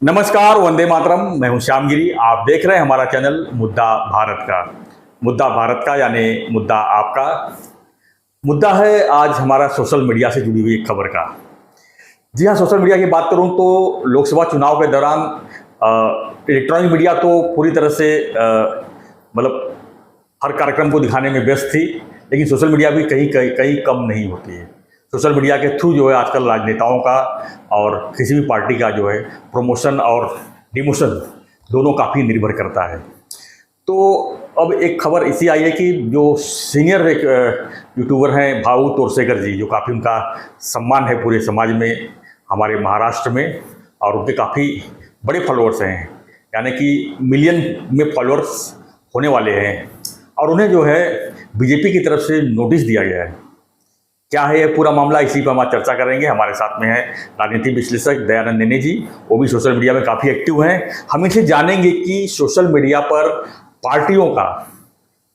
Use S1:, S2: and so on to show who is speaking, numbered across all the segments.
S1: नमस्कार, वंदे मातरम। मैं हूं श्यामगिरी। आप देख रहे हैं हमारा चैनल मुद्दा भारत का। मुद्दा भारत का यानी मुद्दा आपका। मुद्दा है आज हमारा सोशल मीडिया से जुड़ी हुई एक खबर का। जी हाँ, सोशल मीडिया की बात करूं तो लोकसभा चुनाव के दौरान इलेक्ट्रॉनिक मीडिया तो पूरी तरह से मतलब हर कार्यक्रम को दिखाने में व्यस्त थी, लेकिन सोशल मीडिया भी कहीं कम नहीं होती है। सोशल मीडिया के थ्रू जो है आजकल राजनेताओं का और किसी भी पार्टी का जो है प्रमोशन और डिमोशन दोनों काफ़ी निर्भर करता है। तो अब एक खबर इसी आई है कि जो सीनियर एक यूट्यूबर हैं भाऊ तोरसेकर जी, जो काफ़ी उनका सम्मान है पूरे समाज में, हमारे महाराष्ट्र में, और उनके काफ़ी बड़े फॉलोअर्स हैं, यानी कि मिलियन में फॉलोअर्स होने वाले हैं। और उन्हें जो है बीजेपी की तरफ से नोटिस दिया गया है। क्या है ये पूरा मामला, इसी पर हम आज चर्चा करेंगे। हमारे साथ में है राजनीतिक विश्लेषक दयानंद नेने जी, वो भी सोशल मीडिया में काफ़ी एक्टिव हैं। हम इनसे जानेंगे कि सोशल मीडिया पर पार्टियों का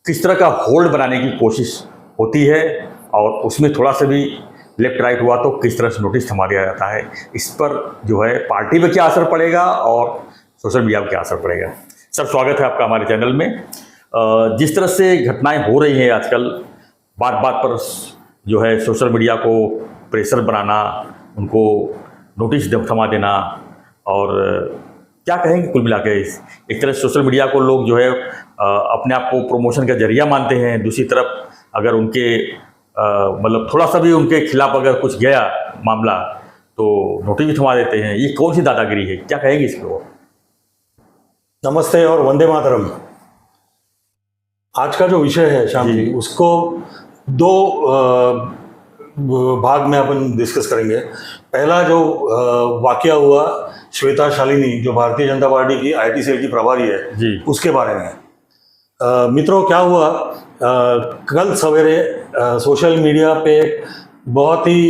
S1: किस तरह का होल्ड बनाने की कोशिश होती है, और उसमें थोड़ा सा भी लेफ्ट राइट हुआ तो किस तरह से नोटिस थमा दिया जाता है। इस पर जो है पार्टी पर क्या असर पड़ेगा और सोशल मीडिया पर क्या असर पड़ेगा। सर, स्वागत है आपका हमारे चैनल में। जिस तरह से घटनाएँ हो रही हैं आजकल, बात बात पर जो है सोशल मीडिया को प्रेशर बनाना, उनको नोटिस थमा देना, और क्या कहेंगे कुल मिला के एक तरह से सोशल मीडिया को लोग जो है अपने आप को प्रमोशन का जरिया मानते हैं। दूसरी तरफ अगर उनके मतलब थोड़ा सा भी उनके खिलाफ अगर कुछ गया मामला तो नोटिस भी थमा देते हैं। ये कौन सी दादागिरी है, क्या कहेंगे इस पर?
S2: नमस्ते और वंदे मातरम। आज का जो विषय है श्याम जी, उसको दो भाग में अपन डिस्कस करेंगे। पहला जो वाकया हुआ श्वेता शालिनी, जो भारतीय जनता पार्टी की आईटी सेल की प्रभारी है जी, उसके बारे में। मित्रों, क्या हुआ, कल सवेरे सोशल मीडिया पे बहुत ही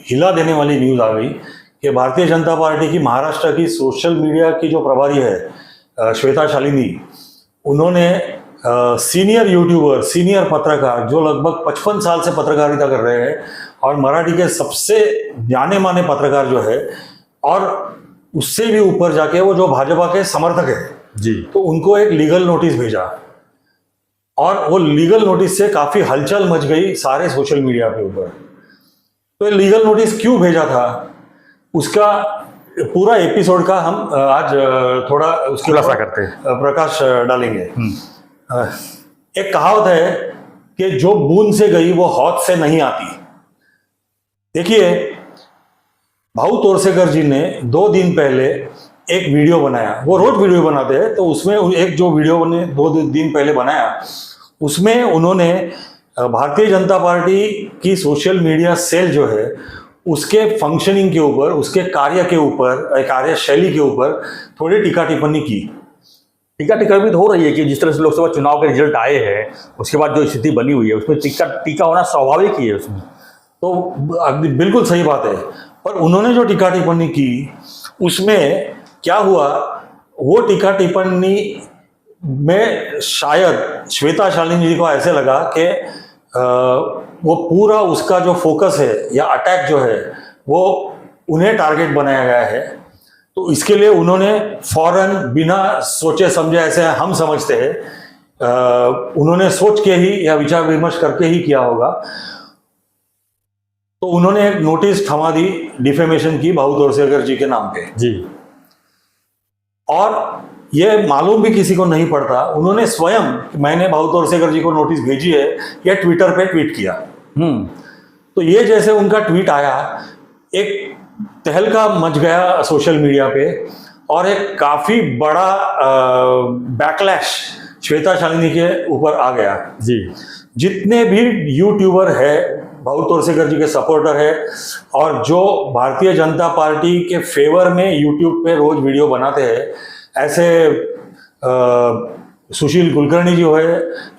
S2: हिला देने वाली न्यूज़ आ गई कि भारतीय जनता पार्टी की महाराष्ट्र की सोशल मीडिया की जो प्रभारी है श्वेता शालिनी, उन्होंने सीनियर यूट्यूबर, सीनियर पत्रकार, जो लगभग 55 साल से पत्रकारिता कर रहे हैं और मराठी के सबसे जाने माने पत्रकार जो है, और उससे भी ऊपर जाके वो जो भाजपा के समर्थक है जी, तो उनको एक लीगल नोटिस भेजा। और वो लीगल नोटिस से काफ़ी हलचल मच गई सारे सोशल मीडिया के ऊपर। तो लीगल नोटिस क्यों भेजा था, उसका पूरा एपिसोड का हम आज थोड़ा उसकी खुलासा करते हैं, प्रकाश डालेंगे। एक कहावत है कि जो बूंद से गई वो हौद से नहीं आती। देखिए, भाऊ तोरसेकर जी ने 2 दिन पहले एक वीडियो बनाया। वो रोज वीडियो बनाते हैं, तो उसमें एक जो वीडियो उन्होंने 2 दिन पहले बनाया, उसमें उन्होंने भारतीय जनता पार्टी की सोशल मीडिया सेल जो है उसके फंक्शनिंग के ऊपर, उसके कार्य के ऊपर, कार्यशैली के ऊपर थोड़ी टीका टिप्पणी की।
S1: टीका भी तो हो रही है कि जिस तरह से लोकसभा चुनाव के रिजल्ट आए हैं, उसके बाद जो स्थिति बनी हुई है, उसमें टीका होना स्वाभाविक ही है उसमें।
S2: तो बिल्कुल सही बात है, पर उन्होंने जो टीका टिप्पणी की उसमें क्या हुआ, वो टीका टिप्पणी में शायद श्वेता शालिनी जी को ऐसे लगा कि वो पूरा उसका जो फोकस है या अटैक जो है वो उन्हें टारगेट बनाया गया है। तो इसके लिए उन्होंने फौरन बिना सोचे समझे, ऐसे हम समझते हैं, उन्होंने सोच के ही या विचार विमर्श करके ही किया होगा, तो उन्होंने एक नोटिस थमा दी डिफेमेशन की भाऊ तोरसेकर जी के नाम पे जी। और ये मालूम भी किसी को नहीं पड़ता, उन्होंने स्वयं, मैंने भाऊ तोरसेकर जी को नोटिस भेजी है, या ट्विटर पे ट्वीट किया। तो ये जैसे उनका ट्वीट आया, एक तहलका मच गया सोशल मीडिया पे, और एक काफी बड़ा बैकलैश श्वेता शालिनी के ऊपर आ गया जी। जितने भी यूट्यूबर है भाऊ तोरसेकर जी के सपोर्टर है, और जो भारतीय जनता पार्टी के फेवर में यूट्यूब पे रोज वीडियो बनाते हैं, ऐसे सुशील कुलकर्णी जी होए,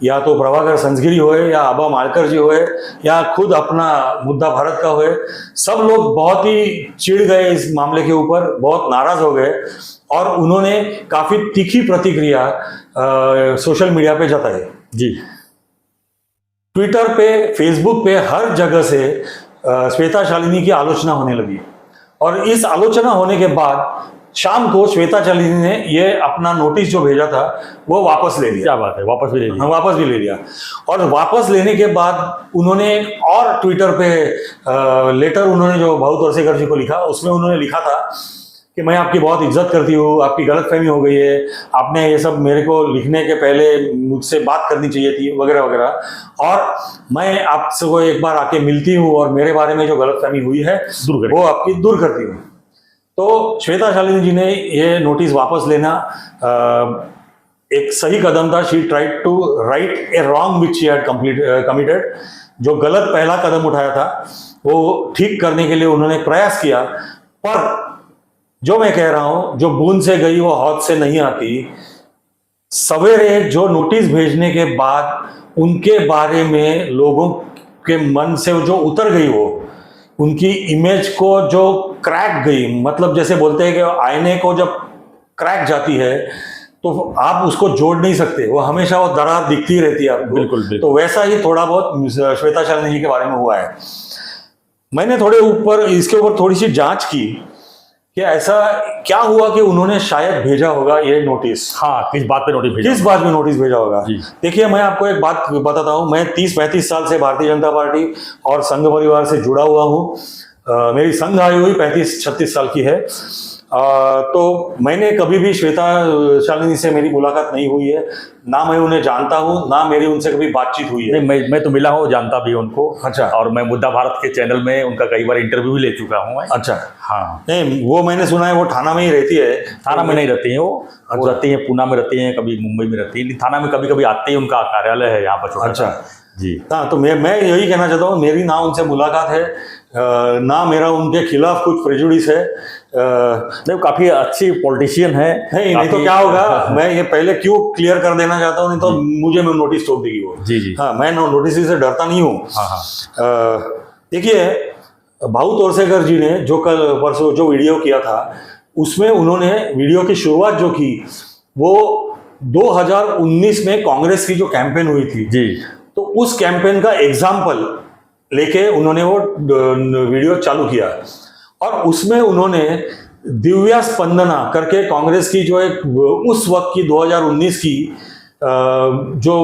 S2: या तो प्रभाकर संजगिरी होए, या आबा मालकर जी होए, या खुद अपना मुद्दा भारत का होए, सब लोग बहुत ही चिढ़ गए इस मामले के ऊपर, बहुत नाराज हो गए, और उन्होंने काफी तीखी प्रतिक्रिया सोशल मीडिया पे जताई जी। ट्विटर पे, फेसबुक पे, हर जगह से श्वेता शालिनी की आलोचना होने लगी, और इस आलोचना होने के बाद शाम को श्वेता शालिनी ने ये अपना नोटिस जो भेजा था वो वापस ले लिया।
S1: क्या बात है, वापस भी ले लिया?
S2: हाँ, वापस भी ले लिया। और वापस लेने के बाद उन्होंने और ट्विटर पे लेटर उन्होंने जो भाऊ तोरसेकर जी को लिखा, उसमें उन्होंने लिखा था कि मैं आपकी बहुत इज्जत करती हूँ, आपकी गलतफहमी हो गई है, आपने ये सब मेरे को लिखने के पहले मुझसे बात करनी चाहिए थी, वगैरह वगैरह, और मैं आपसे को एक बार आके मिलती हूँ और मेरे बारे में जो गलतफहमी हुई है वो आपकी दूर करती हूँ। तो श्वेता शालिनी जी ने ये नोटिस वापस लेना एक सही कदम था। She tried to right a wrong which she had committed. जो गलत पहला कदम उठाया था वो ठीक करने के लिए उन्होंने प्रयास किया, पर जो मैं कह रहा हूं, जो बूंद से गई वो हौद से नहीं आती। सवेरे जो नोटिस भेजने के बाद उनके बारे में लोगों के मन से जो उतर गई, वो उनकी इमेज को जो क्रैक गई, मतलब जैसे बोलते हैं कि आईने को जब क्रैक जाती है तो आप उसको जोड़ नहीं सकते, वो हमेशा वो दरार दिखती रहती है आपको।
S1: बिल्कुल।
S2: तो वैसा ही थोड़ा बहुत श्वेता शालिनी जी के बारे में हुआ है। मैंने थोड़े ऊपर इसके ऊपर थोड़ी सी जांच की कि ऐसा क्या हुआ कि उन्होंने शायद भेजा होगा ये नोटिस।
S1: हाँ, किस बात पे नोटिस भेजा?
S2: किस बात में नोटिस भेजा होगा?
S1: जी।
S2: देखिए, मैं आपको एक बात बताता हूँ। मैं 30-35 साल से भारतीय जनता पार्टी और संघ परिवार से जुड़ा हुआ हूँ। मेरी संघ आयु हुई 35-36 साल की है। तो मैंने कभी भी श्वेता शालिनी से मेरी मुलाकात नहीं हुई है, ना मैं उन्हें जानता हूँ, ना मेरी उनसे कभी बातचीत हुई है।
S1: नहीं, मैं तो मिला हूँ, जानता भी उनको।
S2: अच्छा।
S1: और मैं मुद्दा भारत के चैनल में उनका कई बार इंटरव्यू भी ले चुका हूँ मैं।
S2: अच्छा।
S1: हाँ,
S2: नहीं, वो मैंने सुना है वो थाना में ही रहती है।
S1: थाना में नहीं रहती हैं वो रहती हैं पूना में रहती हैं, कभी मुंबई में रहती है, थाना में कभी कभी आते हैं, उनका कार्यालय है यहाँ पर छोटा।
S2: अच्छा
S1: जी।
S2: हाँ, तो मैं यही कहना चाहता हूँ, मेरी ना उनसे मुलाकात है, ना मेरा उनके खिलाफ कुछ प्रेजुडिस है।
S1: नहीं, काफी अच्छी पॉलिटिशियन है।
S2: नहीं तो क्या होगा, मैं ये पहले क्यों क्लियर कर देना चाहता हूँ, नहीं तो मुझे मैं नोटिस ठोक देगी वो।
S1: जी।
S2: हाँ, मैं नोटिस से डरता नहीं हूँ।
S1: हाँ।
S2: देखिए, भाऊ तोरसेकर जी ने जो कल परसों जो वीडियो किया था, उसमें उन्होंने वीडियो की शुरुआत जो की वो 2019 में कांग्रेस की जो कैंपेन हुई थी
S1: जी,
S2: तो उस कैंपेन का एग्जाम्पल लेके उन्होंने वो वीडियो चालू किया, और उसमें उन्होंने दिव्या स्पंदना करके कांग्रेस की जो एक उस वक्त की 2019 की जो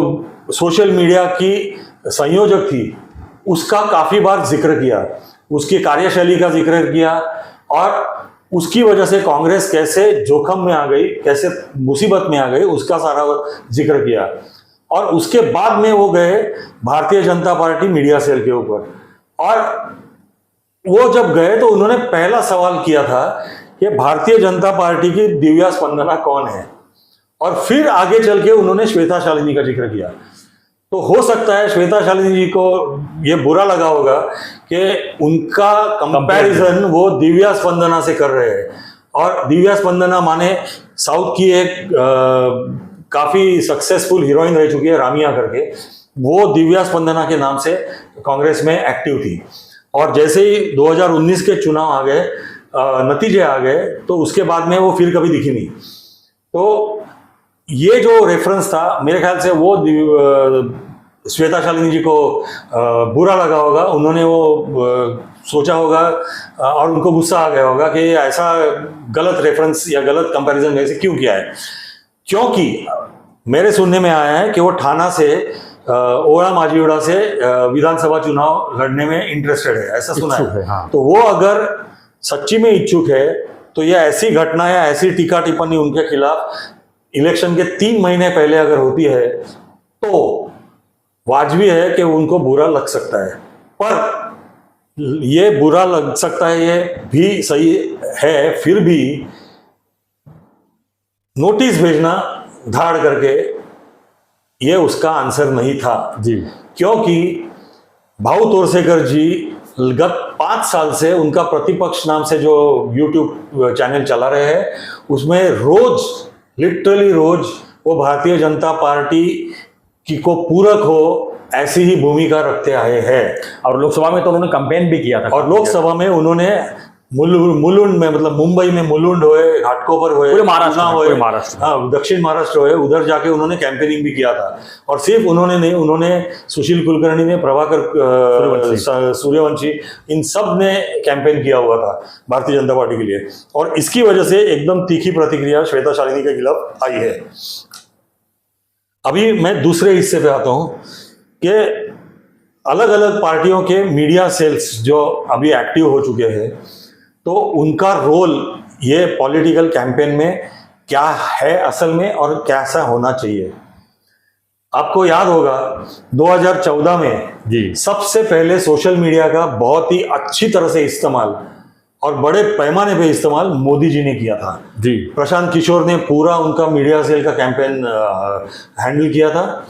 S2: सोशल मीडिया की संयोजक थी, उसका काफी बार जिक्र किया, उसकी कार्यशैली का जिक्र किया, और उसकी वजह से कांग्रेस कैसे जोखिम में आ गई, कैसे मुसीबत में आ गई, उसका सारा जिक्र किया। और उसके बाद में वो गए Bharatiya Janata party media cell के ऊपर, और वो जब गए तो उन्होंने पहला सवाल किया था कि भारतीय जनता पार्टी की दिव्या स्पंदना कौन है, और फिर आगे चल के उन्होंने श्वेता शालिनी का जिक्र किया। तो हो सकता है श्वेता शालिनी जी को ये बुरा लगा होगा कि उनका कंपैरिजन वो दिव्या स्पंदना से कर रहे हैं, और दिव्या स्पंदना माने साउथ की एक काफी सक्सेसफुल हीरोइन रह चुकी है रामिया करके, वो दिव्या स्पंदना के नाम से कांग्रेस में एक्टिव थी। और जैसे ही 2019 के चुनाव आ गए, नतीजे आ गए, तो उसके बाद में वो फिर कभी दिखी नहीं। तो ये जो रेफरेंस था, मेरे ख्याल से वो श्वेता शालिनी जी को बुरा लगा होगा, उन्होंने वो सोचा होगा और उनको गुस्सा आ गया होगा कि ऐसा गलत रेफरेंस या गलत कंपैरिजन ऐसे क्यों किया है। क्योंकि मेरे सुनने में आया है कि वो ठाणा से ओड़ा माजीवाड़ा से विधानसभा चुनाव लड़ने में इंटरेस्टेड है, ऐसा सुना है।
S1: हाँ।
S2: तो वो अगर सच्ची में इच्छुक है तो ये ऐसी घटना या ऐसी टीका टिप्पणी उनके खिलाफ इलेक्शन के 3 महीने पहले अगर होती है तो वाजबी है कि उनको बुरा लग सकता है। पर ये बुरा लग सकता है, ये भी सही है, फिर भी नोटिस भेजना धाड़ करके ये उसका आंसर नहीं था जी। क्योंकि भाऊ तोरसेकर जी गत 5 साल से उनका प्रतिपक्ष नाम से जो YouTube चैनल चला रहे हैं, उसमें रोज, लिटरली रोज, वो भारतीय जनता पार्टी की को पूरक हो ऐसी ही भूमिका रखते आए हैं।
S1: और लोकसभा में तो उन्होंने कैंपेन भी किया था,
S2: और लोकसभा में उन्होंने मुलुंड में, मतलब मुंबई में मुलुंड होए, घाटकोपर होए,
S1: पूरे महाराष्ट्र
S2: पूना
S1: में,
S2: होए,
S1: पूरे महाराष्ट्र में।
S2: हाँ दक्षिण महाराष्ट्र होए, उधर जाके उन्होंने कैंपेनिंग भी किया था। और सिर्फ उन्होंने नहीं, उन्होंने सुशील कुलकर्णी ने, प्रभाकर सूर्यवंशी, इन सब ने कैंपेन किया हुआ था भारतीय जनता पार्टी के लिए। और इसकी वजह से एकदम तीखी प्रतिक्रिया श्वेता शालिनी के खिलाफ आई है। अभी मैं दूसरे हिस्से पे आता हूँ कि अलग अलग पार्टियों के मीडिया सेल्स जो अभी एक्टिव हो चुके हैं, तो उनका रोल ये पॉलिटिकल कैंपेन में क्या है असल में, और कैसा होना चाहिए। आपको याद होगा 2014 में
S1: जी
S2: सबसे पहले सोशल मीडिया का बहुत ही अच्छी तरह से इस्तेमाल और बड़े पैमाने पे इस्तेमाल मोदी जी ने किया था।
S1: जी
S2: प्रशांत किशोर ने पूरा उनका मीडिया सेल का कैंपेन हैंडल किया था।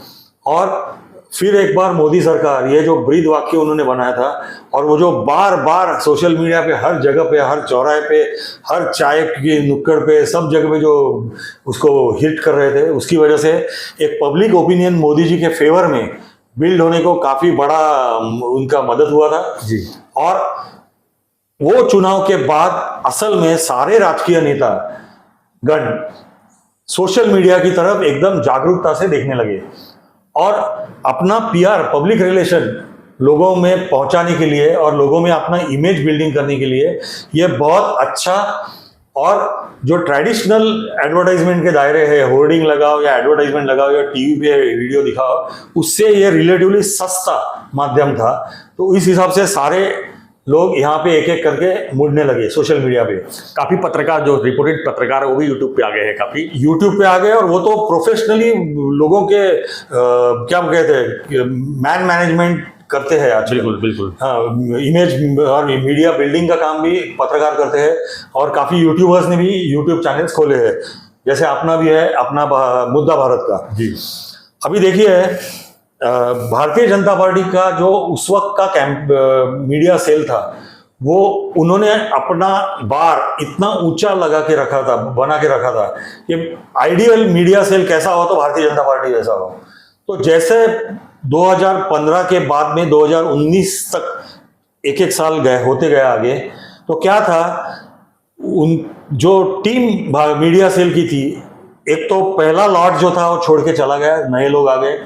S2: और फिर एक बार मोदी सरकार, ये जो ब्रीद वाक्य उन्होंने बनाया था, और वो जो बार बार सोशल मीडिया पे हर जगह पे, हर चौराहे पे, हर चाय की नुक्कड़ पे, सब जगह पे जो उसको हिट कर रहे थे, उसकी वजह से एक पब्लिक ओपिनियन मोदी जी के फेवर में बिल्ड होने को काफी बड़ा उनका मदद हुआ था।
S1: जी
S2: और वो चुनाव के बाद असल में सारे राजकीय नेता गण सोशल मीडिया की तरफ एकदम जागरूकता से देखने लगे, और अपना पीआर, पब्लिक रिलेशन लोगों में पहुंचाने के लिए और लोगों में अपना इमेज बिल्डिंग करने के लिए ये बहुत अच्छा, और जो ट्रेडिशनल एडवर्टाइजमेंट के दायरे है, होर्डिंग लगाओ या एडवर्टाइजमेंट लगाओ या टीवी पे वीडियो दिखाओ, उससे ये रिलेटिवली सस्ता माध्यम था। तो इस हिसाब से सारे लोग यहाँ पे एक एक करके मुड़ने लगे सोशल मीडिया पे।
S1: काफी पत्रकार, जो रिपोर्टेड पत्रकार है, वो भी यूट्यूब पे आ गए हैं, काफी
S2: यूट्यूब पे आ गए, और वो तो प्रोफेशनली लोगों के क्या कहते हैं, मैन मैनेजमेंट करते हैं आज।
S1: बिल्कुल बिल्कुल।
S2: हाँ, इमेज और मीडिया बिल्डिंग का काम भी पत्रकार करते हैं, और काफी यूट्यूबर्स ने भी यूट्यूब चैनल्स खोले हैं, जैसे अपना भी है, अपना मुद्दा भारत का।
S1: जी
S2: अभी देखिए, भारतीय जनता पार्टी का जो उस वक्त का मीडिया सेल था, वो उन्होंने अपना बार इतना ऊंचा लगा के रखा था, बना के रखा था कि आइडियल मीडिया सेल कैसा हो तो भारतीय जनता पार्टी जैसा हो। तो जैसे 2015 के बाद में 2019 तक एक एक साल होते गए आगे, तो क्या था, उन जो टीम मीडिया सेल की थी, एक तो पहला लॉट जो था वो छोड़ के चला गया, नए लोग आ गए।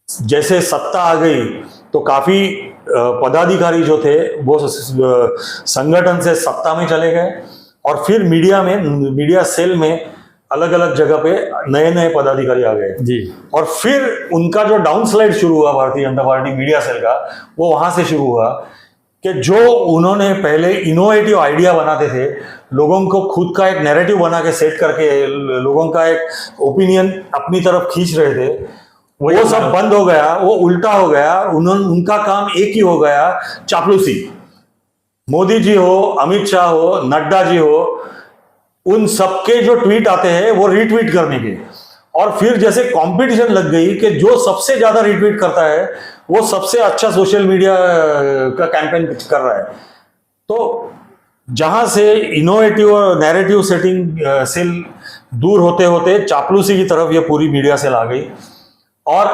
S2: जैसे सत्ता आ गई तो काफी पदाधिकारी जो थे वो संगठन से सत्ता में चले गए, और फिर मीडिया सेल में अलग अलग जगह पे नए नए पदाधिकारी आ गए
S1: जी।
S2: और फिर उनका जो डाउनस्लाइड शुरू हुआ Bharatiya Janata party media cell का, वो वहां से शुरू हुआ कि जो उन्होंने पहले इनोवेटिव आइडिया बनाते थे, लोगों को खुद का एक नैरेटिव बना के सेट करके लोगों का एक ओपिनियन अपनी तरफ खींच रहे थे, वो सब बंद हो गया, वो उल्टा हो गया। उनका काम एक ही हो गया, चापलूसी। मोदी जी हो, अमित शाह हो, नड्डा जी हो, उन सबके जो ट्वीट आते हैं वो रीट्वीट करने के, और फिर जैसे कंपटीशन लग गई कि जो सबसे ज्यादा रीट्वीट करता है वो सबसे अच्छा सोशल मीडिया का कैंपेन कर रहा है। तो जहां से इनोवेटिव और नैरेटिव सेटिंग सेल दूर होते होते चापलूसी की तरफ ये पूरी मीडिया सेल आ गई, और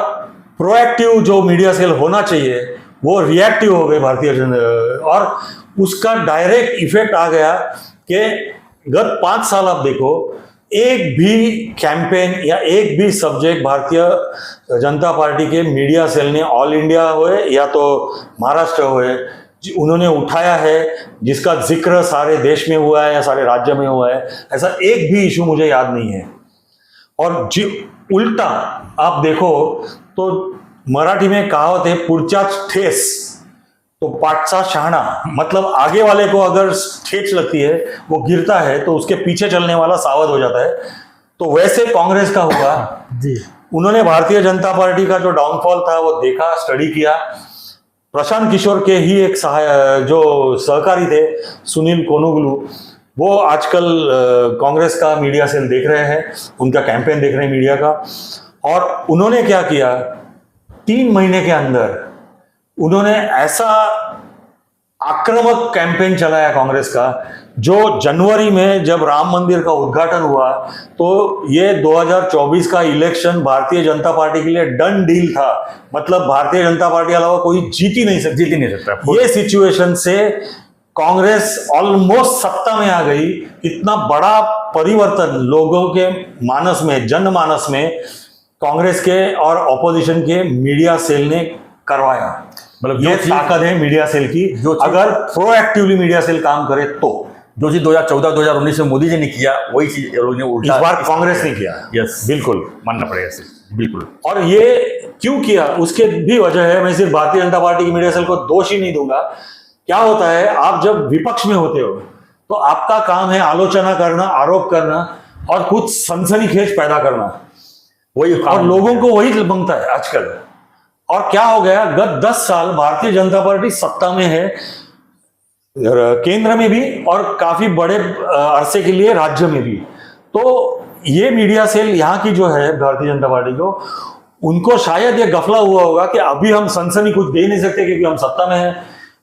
S2: प्रोएक्टिव जो मीडिया सेल होना चाहिए वो रिएक्टिव हो गए भारतीय जनता, और उसका डायरेक्ट इफेक्ट आ गया कि गत 5 साल आप देखो, एक भी कैंपेन या एक भी सब्जेक्ट भारतीय जनता पार्टी के मीडिया सेल ने, ऑल इंडिया होए या तो महाराष्ट्र होए, उन्होंने उठाया है जिसका जिक्र सारे देश में हुआ है या सारे राज्य में हुआ है, ऐसा एक भी इशू मुझे याद नहीं है। और उल्टा आप देखो तो मराठी में कहावत है, पुढच्याच ठेस तो पाठचा शहाणा, मतलब आगे वाले को अगर ठेच लगती है, वो गिरता है, तो उसके पीछे चलने वाला सावध हो जाता है। तो वैसे कांग्रेस का हुआ
S1: जी।
S2: उन्होंने भारतीय जनता पार्टी का जो डाउनफॉल था वो देखा, स्टडी किया। प्रशांत किशोर के ही एक जो सहकारी थे, सुनील कोनुगलू, वो आजकल कांग्रेस का मीडिया सेल देख रहे हैं, उनका कैंपेन देख रहे हैं मीडिया का। और उन्होंने क्या किया, 3 महीने के अंदर उन्होंने ऐसा आक्रामक कैंपेन चलाया कांग्रेस का, जो जनवरी में जब राम मंदिर का उद्घाटन हुआ, तो ये 2024 का इलेक्शन भारतीय जनता पार्टी के लिए डन डील था। मतलब भारतीय जनता पार्टी अलावा कोई जीत ही नहीं सकता। ये सिचुएशन से कांग्रेस ऑलमोस्ट सत्ता में आ गई, इतना बड़ा परिवर्तन लोगों के मानस में, जनमानस में कांग्रेस के और ऑपोजिशन के मीडिया सेल ने करवाया।
S1: मतलब
S2: ये ताकत है मीडिया सेल की, अगर प्रोएक्टिवली मीडिया सेल काम करे तो।
S1: जो चीज 2014-2019 में मोदी जी ने किया वही चीज लोगों ने उल्टा
S2: इस बार कांग्रेस ने किया।
S1: यस,
S2: बिल्कुल
S1: मानना पड़ेगा इसे, बिल्कुल।
S2: और ये क्यों किया उसके भी वजह है। मैं सिर्फ भारतीय जनता पार्टी की मीडिया सेल को दोष ही नहीं दूंगा। क्या होता है, आप जब विपक्ष में होते हो तो आपका काम है आलोचना करना, आरोप करना और कुछ सनसनीखेज पैदा करना,
S1: वही
S2: और लोगों को वही बनता है आजकल। और क्या हो गया, गत 10 साल भारतीय जनता पार्टी सत्ता में है, केंद्र में भी और काफी बड़े अरसे के लिए राज्य में भी। तो ये मीडिया सेल यहाँ की जो है भारतीय जनता पार्टी को, उनको शायद ये गफला हुआ होगा कि अभी हम सनसनी कुछ दे नहीं सकते क्योंकि हम सत्ता में हैं,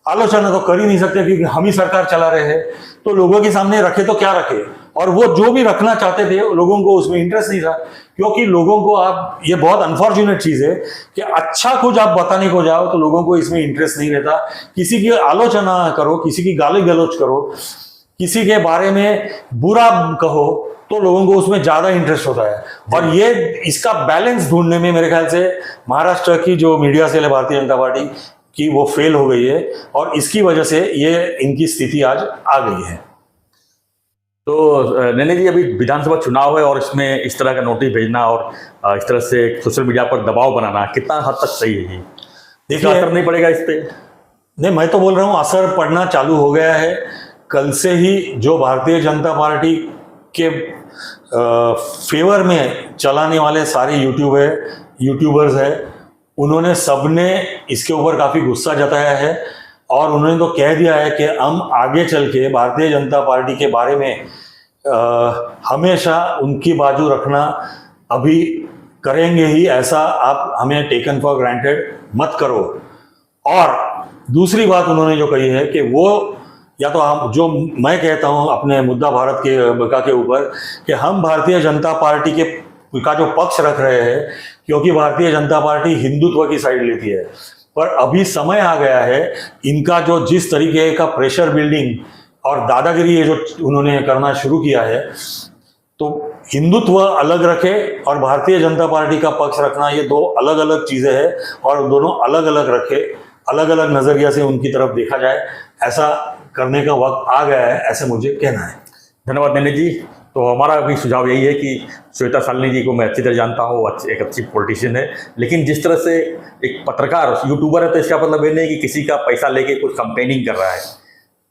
S2: आलोचना तो कर ही नहीं सकते क्योंकि हम ही सरकार चला रहे हैं, तो लोगों के सामने रखे तो क्या रखे। और वो जो भी रखना चाहते थे लोगों को उसमें इंटरेस्ट नहीं था, क्योंकि लोगों को आप, ये बहुत अनफॉर्चुनेट चीज है कि अच्छा कुछ आप बताने को जाओ तो लोगों को इसमें इंटरेस्ट नहीं रहता। किसी की आलोचना करो, किसी की गाली गलौज करो, किसी के बारे में बुरा कहो तो लोगों को उसमें ज्यादा इंटरेस्ट होता है। और ये इसका बैलेंस ढूंढने में मेरे ख्याल से महाराष्ट्र की जो मीडिया सेल है भारतीय जनता पार्टी की, वो फेल हो गई है, और इसकी वजह से ये इनकी स्थिति आज आ गई है।
S1: तो नैनी जी, अभी विधानसभा चुनाव है और इसमें इस तरह का नोटिस भेजना और इस तरह से सोशल मीडिया पर दबाव बनाना कितना हद तक सही है? देखिए, असर नहीं पड़ेगा इस पे?
S2: नहीं, मैं तो बोल रहा हूँ असर पड़ना चालू हो गया है। कल से ही जो भारतीय जनता पार्टी के फेवर में चलाने वाले सारे यूट्यूबर्स है, उन्होंने सबने इसके ऊपर काफ़ी गुस्सा जताया है, और उन्होंने तो कह दिया है कि हम आगे चल के भारतीय जनता पार्टी के बारे में हमेशा उनकी बाजू रखना अभी करेंगे ही, ऐसा आप हमें टेकन फॉर ग्रांटेड मत करो। और दूसरी बात उन्होंने जो कही है कि वो, या तो हम, जो मैं कहता हूं अपने मुद्दा भारत के ऊपर, कि हम भारतीय जनता पार्टी का जो पक्ष रख रहे हैं, क्योंकि भारतीय जनता पार्टी हिंदुत्व की साइड लेती है, पर अभी समय आ गया है इनका जो जिस तरीके का प्रेशर बिल्डिंग और दादागिरी है जो उन्होंने करना शुरू किया है, तो हिंदुत्व अलग रखे और भारतीय जनता पार्टी का पक्ष रखना, ये दो अलग अलग चीजें हैं, और दोनों अलग अलग रखे, अलग अलग नजरिया से उनकी तरफ देखा जाए, ऐसा करने का वक्त आ गया है, ऐसे मुझे कहना है।
S1: धन्यवाद नैनी जी। तो हमारा भी सुझाव यही है कि श्वेता शालिनी जी को मैं अच्छी तरह जानता हूँ, एक अच्छी पॉलिटिशियन है, लेकिन जिस तरह से एक पत्रकार यूट्यूबर है, तो इसका मतलब ये नहीं कि किसी का पैसा लेके कुछ कंपेनिंग कर रहा है।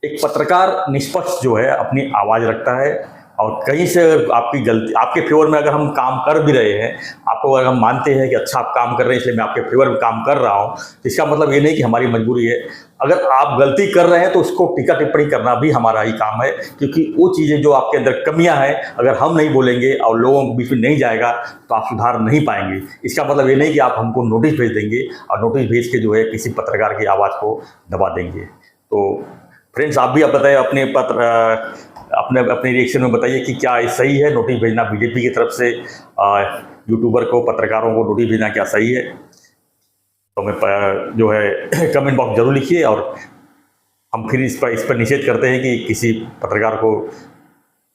S1: एक पत्रकार निष्पक्ष जो है अपनी आवाज़ रखता है, और कहीं से आपकी गलती, आपके फेवर में अगर हम काम कर भी रहे हैं, आपको अगर हम मानते हैं कि अच्छा आप काम कर रहे हैं इसलिए मैं आपके फेवर में काम कर रहा हूं, तो इसका मतलब ये नहीं कि हमारी मजबूरी है। अगर आप गलती कर रहे हैं तो उसको टीका टिप्पणी करना भी हमारा ही काम है, क्योंकि वो चीज़ें जो आपके अंदर कमियां हैं, अगर हम नहीं बोलेंगे और लोगों के बीच में नहीं जाएगा तो आप सुधार नहीं पाएंगे। इसका मतलब ये नहीं कि आप हमको नोटिस भेज देंगे और नोटिस भेज के जो है किसी पत्रकार की आवाज़ को दबा देंगे। तो फ्रेंड्स, आप भी आप बताएं अपने रिएक्शन में बताइए कि क्या ये सही है नोटिस भेजना बीजेपी की तरफ से यूट्यूबर को, पत्रकारों को नोटिस भेजना क्या सही है? तो हमें जो है कमेंट बॉक्स जरूर लिखिए, और हम फिर इस पर निषेध करते हैं कि किसी पत्रकार को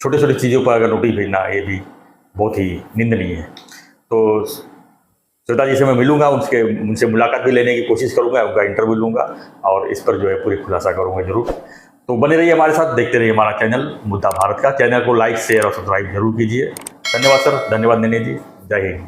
S1: छोटे छोटे चीज़ों पर अगर नोटिस भेजना, ये भी बहुत ही निंदनीय है। तो श्वेता जी से मैं मिलूंगा, उनसे मुलाकात भी लेने की कोशिश करूंगा, उनका इंटरव्यू लूंगा और इस पर जो है पूरी खुलासा करूंगा जरूर। तो बने रहिए हमारे साथ, देखते रहिए हमारा चैनल मुद्दा भारत का। चैनल को लाइक, शेयर और सब्सक्राइब जरूर कीजिए। धन्यवाद सर, धन्यवाद नैनी जी, जय हिंद।